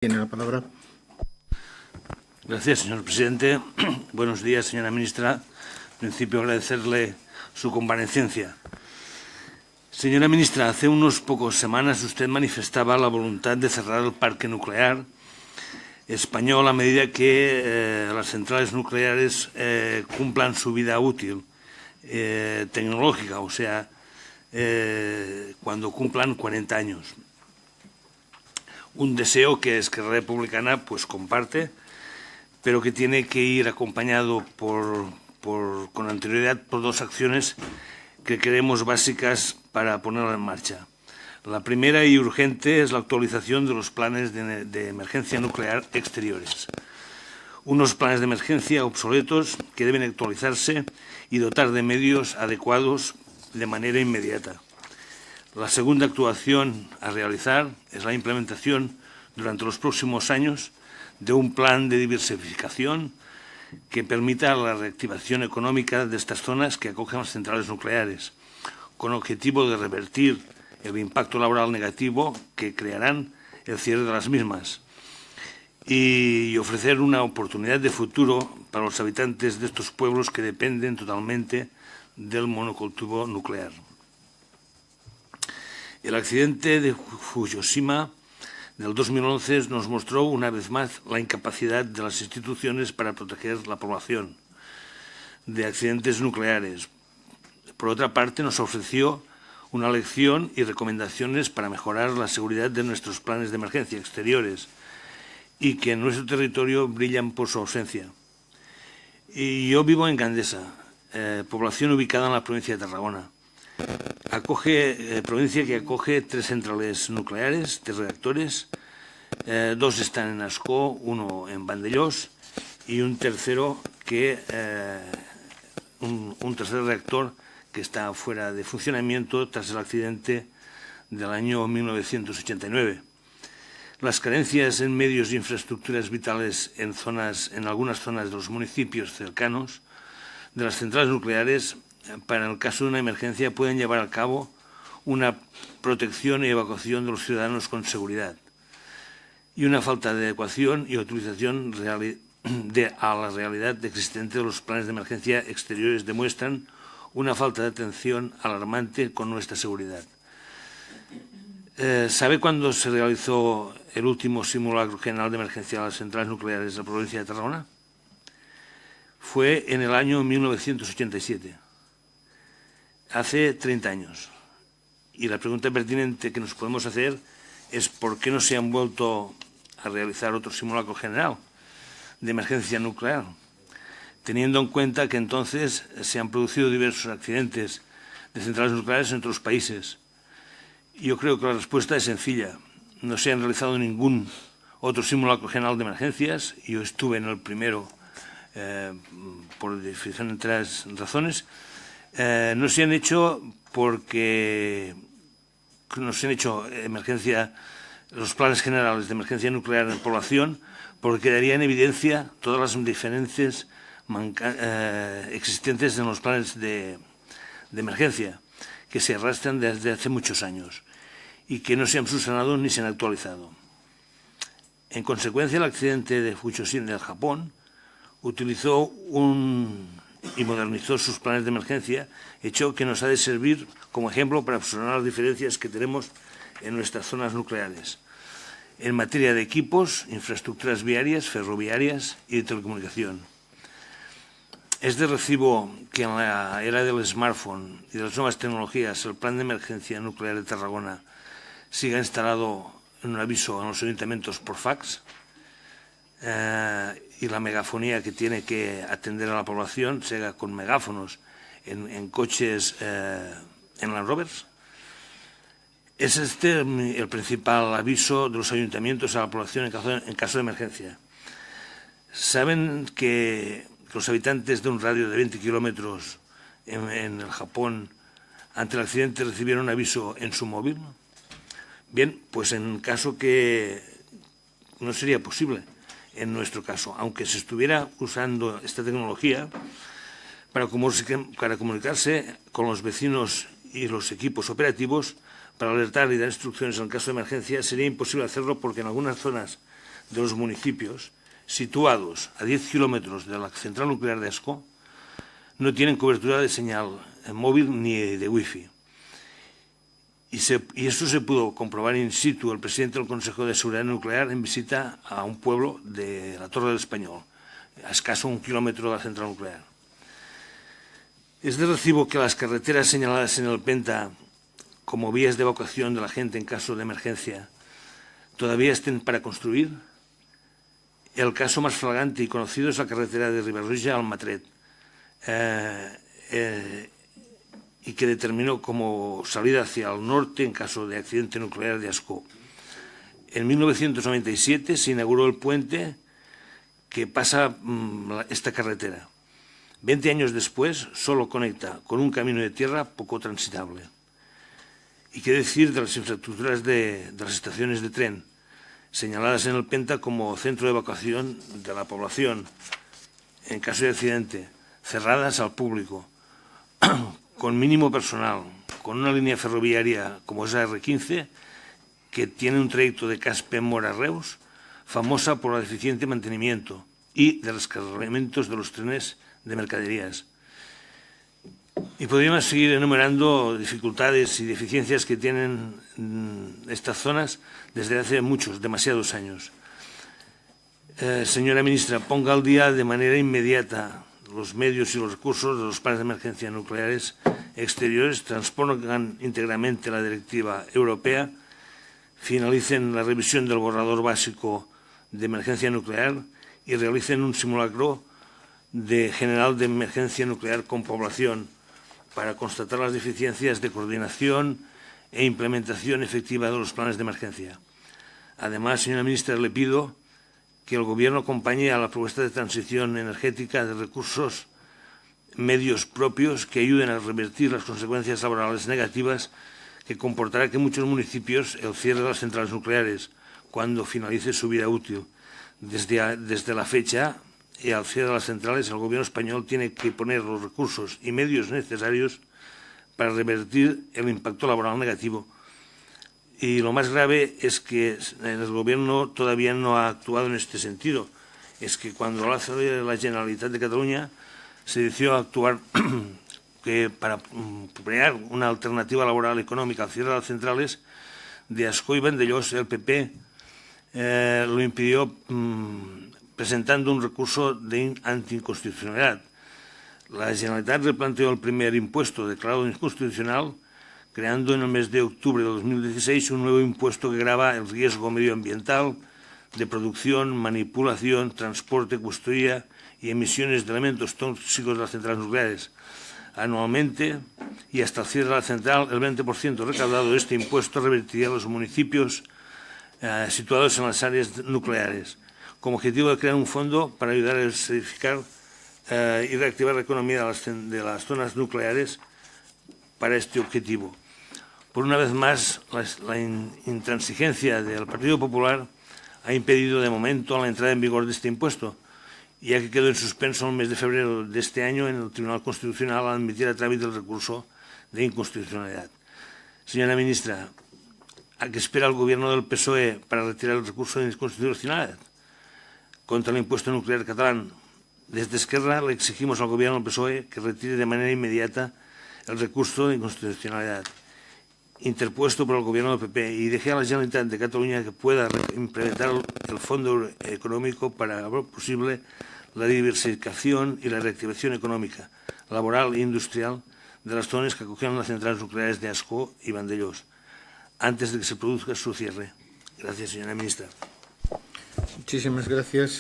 Tiene la palabra. Gracias, señor presidente. Buenos días, señora ministra. En principio, agradecerle su comparecencia. Señora ministra, hace unas pocas semanas usted manifestaba la voluntad de cerrar el parque nuclear español a medida que las centrales nucleares cumplan su vida útil tecnológica, o sea, cuando cumplan 40 años. Un deseo que Esquerra Republicana pues comparte, pero que tiene que ir acompañado con anterioridad por dos acciones que creemos básicas para ponerla en marcha. La primera y urgente es la actualización de los planes de emergencia nuclear exteriores. Unos planes de emergencia obsoletos que deben actualizarse y dotar de medios adecuados de manera inmediata. La segunda actuación a realizar es la implementación durante los próximos años de un plan de diversificación que permita la reactivación económica de estas zonas que acogen las centrales nucleares, con objetivo de revertir el impacto laboral negativo que crearán el cierre de las mismas y ofrecer una oportunidad de futuro para los habitantes de estos pueblos que dependen totalmente del monocultivo nuclear. El accidente de Fukushima del 2011 nos mostró una vez más la incapacidad de las instituciones para proteger la población de accidentes nucleares. Por otra parte, nos ofreció una lección y recomendaciones para mejorar la seguridad de nuestros planes de emergencia exteriores y que en nuestro territorio brillan por su ausencia. Y yo vivo en Gandesa, población ubicada en la provincia de Tarragona. Provincia que acoge 3 centrales nucleares, 3 reactores, 2 están en Ascó, 1 en Vandellós y un tercero un tercer reactor que está fuera de funcionamiento tras el accidente del año 1989. Las carencias en medios e infraestructuras vitales en algunas zonas de los municipios cercanos de las centrales nucleares para el caso de una emergencia pueden llevar a cabo una protección y evacuación de los ciudadanos con seguridad. Y una falta de adecuación y utilización a la realidad existente de los planes de emergencia exteriores demuestran una falta de atención alarmante con nuestra seguridad. ¿Sabe cuándo se realizó el último simulacro general de emergencia de las centrales nucleares de la provincia de Tarragona? Fue en el año 1987. Hace 30 años. Y la pregunta pertinente que nos podemos hacer es ¿por qué no se han vuelto a realizar otro simulacro general de emergencia nuclear? Teniendo en cuenta que entonces se han producido diversos accidentes de centrales nucleares en otros países. Yo creo que la respuesta es sencilla. No se han realizado ningún otro simulacro general de emergencias. Yo estuve en el primero por diferentes razones. No se han hecho porque no se han hecho los planes generales de emergencia nuclear en población, porque quedaría en evidencia todas las diferencias existentes en los planes de emergencia, que se arrastran desde hace muchos años y que no se han subsanado ni se han actualizado. En consecuencia, el accidente de Fukushima del Japón utilizó y modernizó sus planes de emergencia, hecho que nos ha de servir como ejemplo para subsanar las diferencias que tenemos en nuestras zonas nucleares, en materia de equipos, infraestructuras viarias, ferroviarias y de telecomunicación. Es de recibo que en la era del smartphone y de las nuevas tecnologías el plan de emergencia nuclear de Tarragona siga instalado en un aviso en los ayuntamientos por fax, y la megafonía que tiene que atender a la población se haga con megáfonos en coches en Land Rovers. Es el principal aviso de los ayuntamientos a la población en caso de emergencia. ¿Saben que los habitantes de un radio de 20 kilómetros en el Japón ante el accidente recibieron un aviso en su móvil? Bien, pues en caso que no sería posible en nuestro caso, aunque se estuviera usando esta tecnología para comunicarse con los vecinos y los equipos operativos para alertar y dar instrucciones en caso de emergencia, sería imposible hacerlo porque en algunas zonas de los municipios situados a 10 kilómetros de la central nuclear de Ascó no tienen cobertura de señal móvil ni de wifi. Y eso se pudo comprobar in situ el presidente del Consejo de Seguridad Nuclear en visita a un pueblo de la Torre del Español, a escaso 1 kilómetro de la central nuclear. Es de recibo que las carreteras señaladas en el Penta como vías de evacuación de la gente en caso de emergencia todavía estén para construir. El caso más flagrante y conocido es la carretera de Ribarroja al Matret, y que determinó como salida hacia el norte en caso de accidente nuclear de Ascó. En 1997 se inauguró el puente que pasa esta carretera. 20 años después solo conecta con un camino de tierra poco transitable. ¿Y qué decir de las infraestructuras de las estaciones de tren, señaladas en el Penta como centro de evacuación de la población en caso de accidente, cerradas al público, con mínimo personal, con una línea ferroviaria como es la R15, que tiene un trayecto de Caspe-Mora a Reus, famosa por el deficiente mantenimiento y de descargamentos de los trenes de mercaderías? Y podríamos seguir enumerando dificultades y deficiencias que tienen estas zonas desde hace demasiados años. Señora ministra, ponga al día de manera inmediata los medios y los recursos de los planes de emergencia nucleares exteriores, transpongan íntegramente la directiva europea, finalicen la revisión del borrador básico de emergencia nuclear y realicen un simulacro general de emergencia nuclear con población para constatar las deficiencias de coordinación e implementación efectiva de los planes de emergencia. Además, señora ministra, le pido que el Gobierno acompañe a la propuesta de transición energética de recursos, medios propios que ayuden a revertir las consecuencias laborales negativas que comportará que en muchos municipios el cierre de las centrales nucleares, cuando finalice su vida útil. Desde la fecha y al cierre de las centrales, el Gobierno español tiene que poner los recursos y medios necesarios para revertir el impacto laboral negativo. Y lo más grave es que el Gobierno todavía no ha actuado en este sentido. Es que cuando la Generalitat de Cataluña se decidió actuar para crear una alternativa laboral económica al cierre de las centrales de Ascó y Vandellós, el PP lo impidió presentando un recurso de anticonstitucionalidad. La Generalitat replanteó el primer impuesto declarado inconstitucional, creando en el mes de octubre de 2016 un nuevo impuesto que grava el riesgo medioambiental de producción, manipulación, transporte, custodia y emisiones de elementos tóxicos de las centrales nucleares. Anualmente, y hasta el cierre de la central, el 20% recaudado de este impuesto revertiría a los municipios situados en las áreas nucleares, con objetivo de crear un fondo para ayudar a diversificar y reactivar la economía de las zonas nucleares para este objetivo. Por una vez más, la intransigencia del Partido Popular ha impedido de momento la entrada en vigor de este impuesto, ya que quedó en suspenso en el mes de febrero de este año en el Tribunal Constitucional al admitir a trámite el recurso de inconstitucionalidad. Señora ministra, ¿a qué espera el Gobierno del PSOE para retirar el recurso de inconstitucionalidad contra el impuesto nuclear catalán? Desde Esquerra le exigimos al Gobierno del PSOE que retire de manera inmediata el recurso de inconstitucionalidad interpuesto por el Gobierno del PP y deje a la Generalitat de Cataluña que pueda implementar el Fondo Económico para hacer posible la diversificación y la reactivación económica, laboral e industrial de las zonas que acogieron las centrales nucleares de Ascó y Vandellós, antes de que se produzca su cierre. Gracias, señora ministra. Muchísimas gracias.